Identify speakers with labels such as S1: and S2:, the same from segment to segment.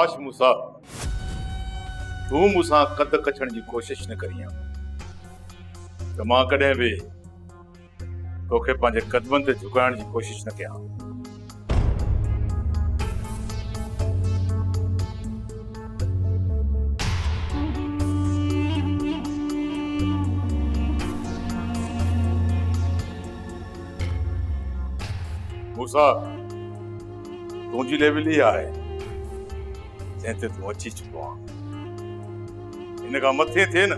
S1: काश मूसा तू मूसा कद कछण जी कोशिश न करियां त मां कॾहिं बि तोखे पंहिंजे कदमनि ते झुकाइण जी कोशिश न कयां। मूसा तुंहिंजी लेवल ई आहे जंहिं ते तूं अची चुको आहे। हिन खां मथे थिए न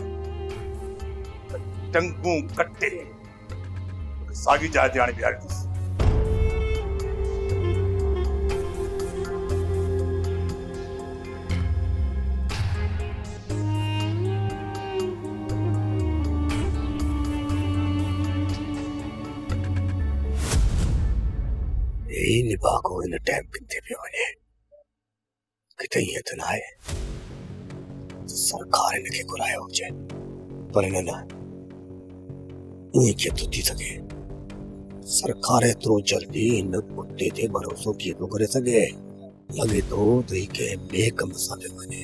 S1: त टंगूं कटे साॻी जाइ ते हाणे बीहारींदुसि।
S2: यही निभागो इन टाइम किथे पियो वञे किथे ईअं त न आहे सरकार हिनखे घुरायो हुजे, पर हिन न ईअं कीअं थो थी सघे। सरकार एतिरो जल्दी इन कुत्ते ते भरोसो कीअं थो करे सघे? लॻे थो त ही कंहिं ॿिए कम सां पियो वञे।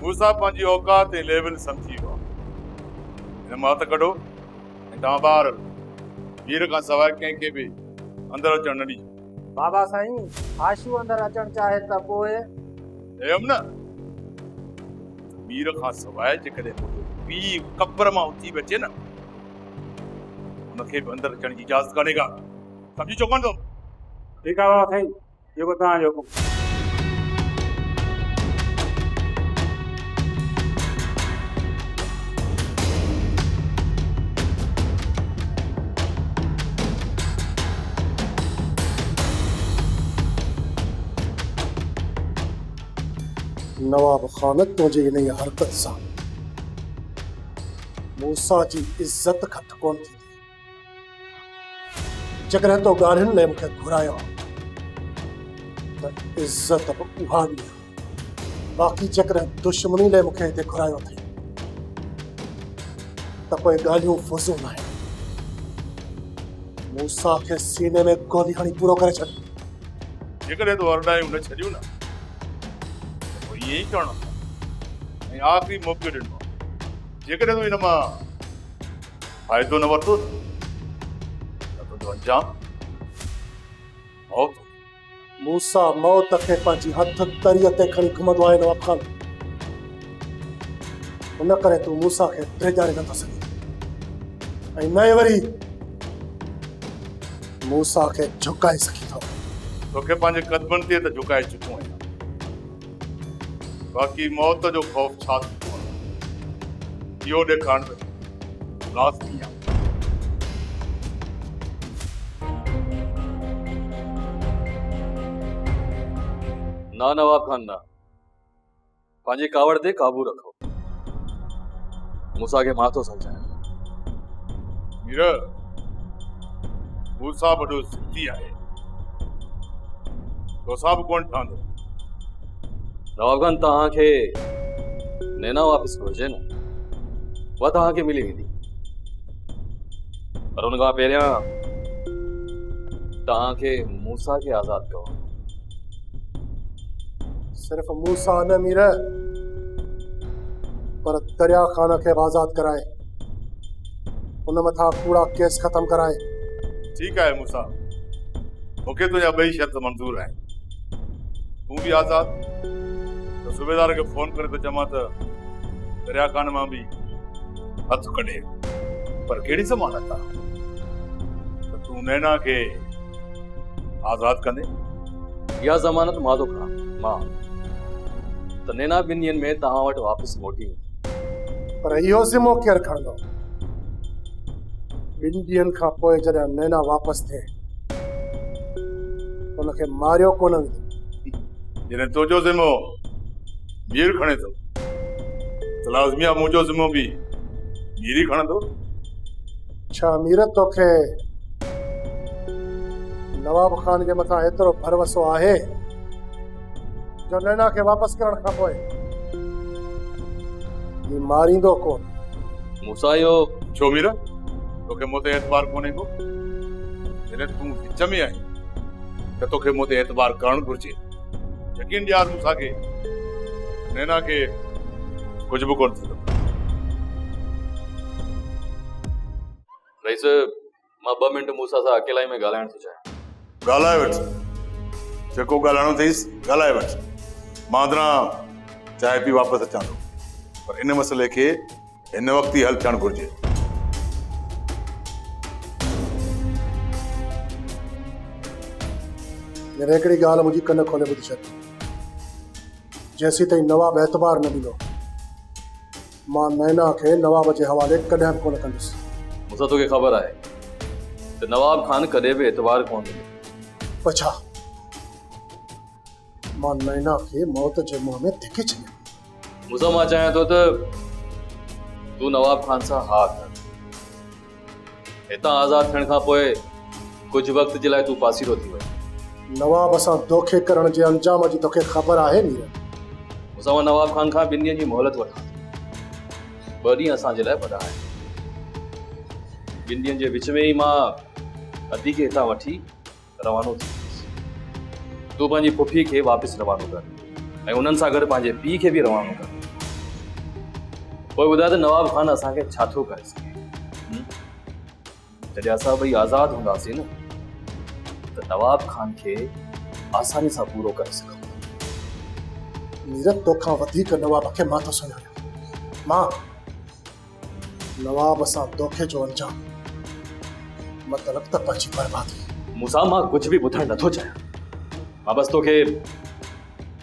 S1: मूसा पंहिंजी औकात ऐं लेवल सम्झी वियो आहे। हिन मां त कढो ऐं तव्हां ॿार वीर खां सवाइ कंहिंखे बि अंदरि अचण न ॾिजो।
S3: बाबा साईं, आशू अंदरि अचण चाहे त पोइ
S1: एम न वीर खां सवाइ जेकॾहिं ॿी कब्र मां उथी बि अचे न उनखे बि अंदरि अचण जी इजाज़त कान्हे का। सम्झी चुको न?
S3: ठीकु आहे बाबा साईं, जेको तव्हांजो हुकुम।
S4: नवाब खान तुझे इन हरकत सां मूसा जी इज्जत घट कोन थी। जकॾहिं तो ॻाल्हियुनि लाइ मूंखे घुरायो त इज्जत बि उहा ॾियां, बाक़ी जकॾहिं दुश्मनी लाइ मूंखे हिते घुरायो अथई त पोइ ॻाल्हियूं फुज़ूल आहिनि। मूसा खे सीने में गोली हणी पूरो करे छॾ।
S1: जेकॾहिं तूं अरडायूं न छॾियूं न ईअं ई करणो ऐं आख़िरी मौक़ो ॾिनो। जेकॾहिं तूं हिन मां फ़ाइदो न वरितो त तुंहिंजो अंजाम मौत।
S4: मूसा मौत खे पंहिंजी हथ तरीअ ते खणी घुमंदो आहे नवाब खान। उन करे तूं मूसा खे ड्रेजारे नथो सघे ऐं न वरी मूसा खे झुकाए सघी थो।
S1: तोखे पंहिंजे कदमनि ते त झुकाए चुको आहियां, बाक़ी मौत जो ख़ौफ़ छा थींदो आहे इहो ॾेखारण लाज़मी आहे।
S5: ना नवाब खान ना, पंहिंजी कावड़ ते काबू रखो। मूसा खे मां थो सम्झायां।
S1: वीर मूसा वॾो ज़िद्दी आहे, तोसां बि कोन ठहंदो।
S5: नवाब खान तव्हांखे नैना वापसि घुरिजे न, उहा तव्हांखे मिली वेंदी, पर हुन खां पहिरियां तव्हांखे मूसा खे आज़ादु कयो।
S4: सिर्फ मूसा न मीर, पर दरिया खान खे बि आज़ादु कराए, उन मथां कूड़ा केस ख़तम कराए।
S1: ठीकु आहे मूसा, मूंखे तुंहिंजा ॿई शर्त मंज़ूर आहिनि। तूं बि आज़ादु त सूबेदार खे फोन करे त चवां त दरिया खान मां बि हथ कढे, पर कहिड़ी ज़मानत आहे त तूं नैना खे आज़ादु कंदे?
S5: इहा ज़मानत मां थो खणां, मां त नैना ॿिनि ॾींहंनि में तव्हां वटि वापसि मोटी वेंदी।
S4: पर इहो ज़िमो केरु खणंदो? ॿिनि ॾींहंनि खां पोइ जॾहिं नैना वापसि थिए उनखे मारियो कोन वेंदो।
S1: जॾहिं तुंहिंजो ज़िमो मीर खणे थो त लाज़मी आहे मुंहिंजो ज़िमो बि मीर ई खणंदो।
S4: छा मीर तोखे नवाब खान जे मथां एतिरो भरवसो आहे जो नैना खे वापसि करण खां पोइ ही मारींदो कोन?
S5: मूसा इहो
S1: छो मीर, तोखे मूं ते एतबार कोन्हे को? जॾहिं तूं विच में आहीं त तोखे मूं ते एतबार करणु घुरिजे। यकीन ॾियार मूंसां खे नैना खे कुझु बि कोन थींदो।
S5: रईस, मां 2 मिंट मूंसां सां अकेलाई में ॻाल्हाइण थो चाहियां।
S1: ॻाल्हाए वठ, जेको ॻाल्हाइणो अथईसि ॻाल्हाए वठ। मां अंदरां चांहि पी वापसि अचां थो, पर इन मसइले खे हिन वक़्तु ई हल थियणु घुरिजे।
S4: मेरे हिकिड़ी ॻाल्हि मुंहिंजी कन खोले ॿुधी छॾ। जेसीं ताईं नवाब एतबार न ॾींदो, मां नैना खे नवाब जे हवाले कॾहिं बि कोन कंदुसि।
S5: मूंसां तोखे ख़बर आहे त नवाब खान कॾहिं बि एतबार कोन ॾींदो।
S4: पछा मां नैना खे मौत जे मुंहं में धिके छॾियो।
S5: मूंसां मां चाहियां थो त तूं नवाब खान सां हा कर। हितां आज़ाद थियण खां पोइ कुझु वक़्त जे लाइ तूं पासीरो थी वञ।
S4: नवाब सां धोखे करण जे अंजाम जी तोखे ख़बर आहे मीर?
S5: मूंसां मां नवाब खान खां 2 ॾींहंनि जी मोहलत वठां। 2 ॾींहं असांजे लाइ वॾा आहिनि। 2 ॾींहंनि जे विच में ई मां अदी खे हितां वठी रवानो थी वियुसि। तूं पंहिंजी पुफी खे वापसि रवानो कर ऐं उन्हनि सां गॾु पंहिंजे पीउ खे बि रवानो कर। पोइ ॿुधाए त नवाब खान असांखे छा थो करे सघे। जॾहिं असां ॿई आज़ाद हूंदासीं न त नवाब खान खे आसानी सां पूरो करे सघूं।
S4: मीर, तोखां वधीक नवाब खे मां थो सुञाणां। मां नवाब सां धोखे जो अंजाम मतिलब त पंहिंजी बर्बादी।
S5: मूंसां मां कुझु बि ॿुधणु नथो चाहियां। मां बसि तोखे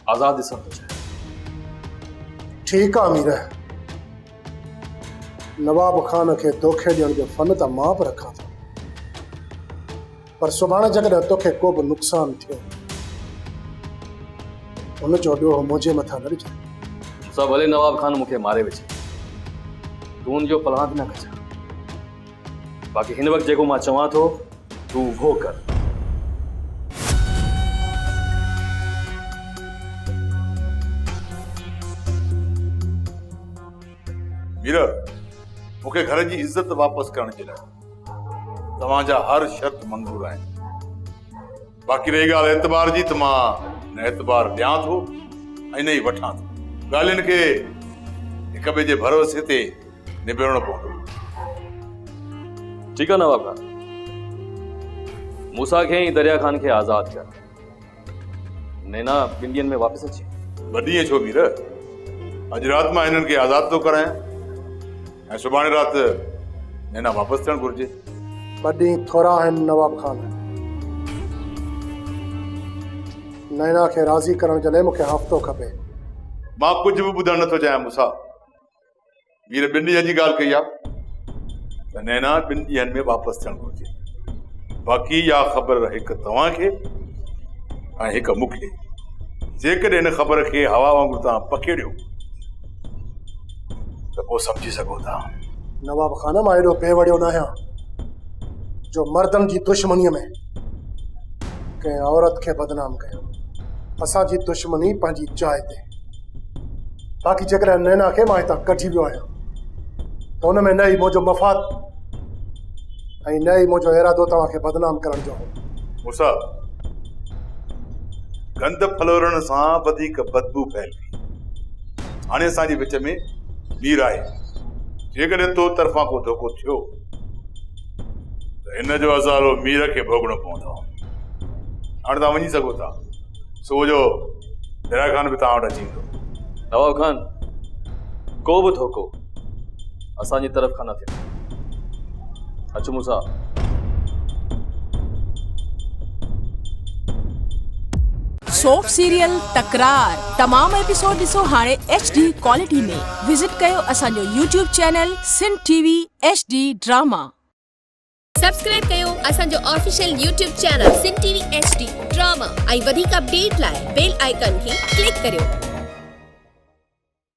S5: आज़ाद ॾिसणु थो चाहियां।
S4: ठीकु आहे मीर, नवाब खान खे धोखे ॾियण जो फन त मां बि रखां थो, पर सुभाणे जॾहिं तोखे को बि नुक़सानु थियो उनजो ॾोह मुंहिंजे मथां न ॾिजे।
S5: मूंसां भले नवाब खान मूंखे मारे विझे, तूं हुनजो पलांत न कजां। बाक़ी हिन वक़्तु जेको मां चवां थो तूं उहो कर।
S1: मीर, मूंखे घर जी इज़त वापसि करण जे लाइ तव्हांजा हर शर्त मंज़ूर आहिनि। बाक़ी रही ॻाल्हि एतबार जी, त मां न एतबार ॾियां थो ऐं न ई वठां थो। ॻाल्हियुनि खे हिक ॿिए जे भरोसे ते निबेरणो पवंदो।
S5: ठीकु आहे नवाब खान, मूंसां खे ऐं दरिया खान खे आज़ाद कर। नैना 2 ॾींहंनि में वापसि अची।
S1: 2 ॾींहं छो मीर, अॼु राति मां हिननि खे आज़ाद थो करायां ऐं सुभाणे राति नैना वापसि थियणु घुरिजे।
S4: 2 ॾींहं थोरा आहिनि नवाब खान। नैना खे राज़ी करण जे लाइ मूंखे हफ़्तो खपे।
S1: मां कुझु बि ॿुधणु नथो चाहियां मूंसां। वीर 2 ॾींहं जी ॻाल्हि कई आहे त नैना 2 ॾींहंनि में वापसि थियणु घुरिजे। बाक़ी इहा ख़बर हिकु तव्हांखे ऐं हिकु मूंखे। जेकॾहिं हिन ख़बर खे हवा वांगुरु तव्हां पखेड़ियो त पोइ सम्झी सघो था।
S4: नवाब खान, मां एॾो बेवड़ियो न आहियां जो मर्दनि जी दुश्मनीअ में कंहिं औरत खे बदनाम कयो। असांजी दुश्मनी पंहिंजी जाइ ते। बाक़ी जेकॾहिं नैना खे मां हितां कढी वियो आहियां त हुन में न ई मुंहिंजो मफ़ाद ऐं न ई मुंहिंजो इरादो तव्हांखे बदनाम करण जो हो।
S1: मूंसा, गंद फलोरण सां वधीक बदबू फैलंदी। हाणे असांजे विच में मीर आहे। जेकॾहिं तो तरफ़ां को धोखो थियो त हिन जो अज़ालो मीर खे भोगणो पवंदो। हाणे तव्हां वञी सघो था। सुबुह जो दरिया खान बि तव्हां वटि अची वेंदो।
S5: नवाब खान, को बि धोखो असांजी तरफ़ खां न थिए। अचु मूंसां।
S6: सोप सीरियल तकरार तमाम एपिसोड ॾिसो हाणे HD क्वालिटी में। विजिट कयो असांजो YouTube channel Sindh TV HD drama.
S7: Subscribe कयो असांजो official YouTube channel Sindh TV HD drama ऐं वधीक अपडेट लाइ बेल आइकन खे क्लिक करियो।